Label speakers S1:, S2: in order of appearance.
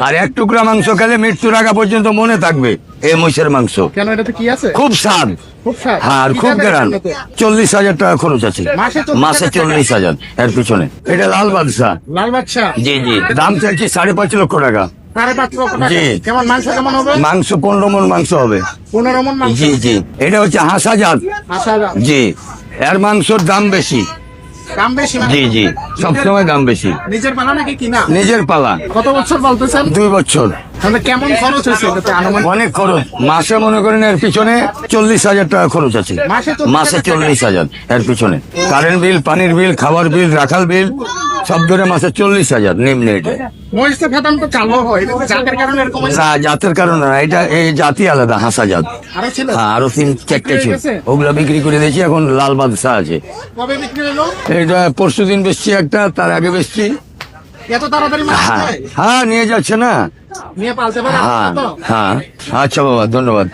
S1: আর এক টুকরা মাংস খেলে মৃত্যুর আগা পর্যন্ত মনে থাকবে এই মহিষের মাংস।
S2: কেন, এটাতে কি আছে?
S1: খুব স্বাদ,
S2: খুব স্বাদ।
S1: হ্যাঁ, আর
S2: কি
S1: খুব
S2: টাকা
S1: গ্রান।
S2: এটাতে?
S1: 40,000 টাকা খরচ আছে
S2: মাসে
S1: 40,000 এর পিছনে। এটা লাল বাদশা।
S2: লাল বাদশা
S1: জি জি, দাম চাইছি 5.5 লক্ষ টাকা।
S2: 5.5 লক্ষ টাকা।
S1: জি।
S2: কেমন মাংস কেমন হবে?
S1: মাংস 15 মন মাংস হবে।
S2: 15 মণ মাংস।
S1: জি জি, এটা হচ্ছে হাসাজাত।
S2: আচ্ছা,
S1: জি, এর মাংসর দাম বেশি।
S2: দাম বেশি মানে?
S1: জি জি, সবসময় দাম বেশি।
S2: নিজের পালা নাকি কিনা?
S1: নিজের পালা।
S2: কত বছর বলতেছেন?
S1: 2 বছর।
S2: তাহলে কেমন খরচ হয়েছে এটাতে আনুমানিক?
S1: অনেক খরচ, মাসে মনে করেন এর পিছনে 40,000 টাকা খরচ আছে।
S2: মাসে
S1: 40,000 এর পিছনে কারেন্ট বিল, পানির বিল, খাবার বিল, রাখাল বিল সব ধরে মাসে 40,000 নিম্নে। এটা
S2: মহিষের ফেতাম তো কালো হয়, এটা তো জাতের কারণে এরকম হয়েছে?
S1: না, জাতের কারণে না, এটা এই জাতি আলাদা, হাসা জাত।
S2: আরো ছিল?
S1: হ্যাঁ, আরো 3-4টে ছিল,
S2: বিক্রি হয়ে গেছে?
S1: ওগুলা বিক্রি করে দিয়েছি। এখন লাল বাদশা আছে।
S2: কবে বিক্রি হলো?
S1: এটা পরশুদিন বেচছি একটা, তার আগে বেচছি।
S2: এত তাড়াতাড়ি মাংস
S1: হ্যাঁ
S2: হয়?
S1: হ্যাঁ, নিয়ে যাচ্ছে না।
S2: নিয়ে পালতে পারে
S1: হ্যাঁ
S2: তো?
S1: হ্যাঁ, আচ্ছা বাবা, ধন্যবাদ।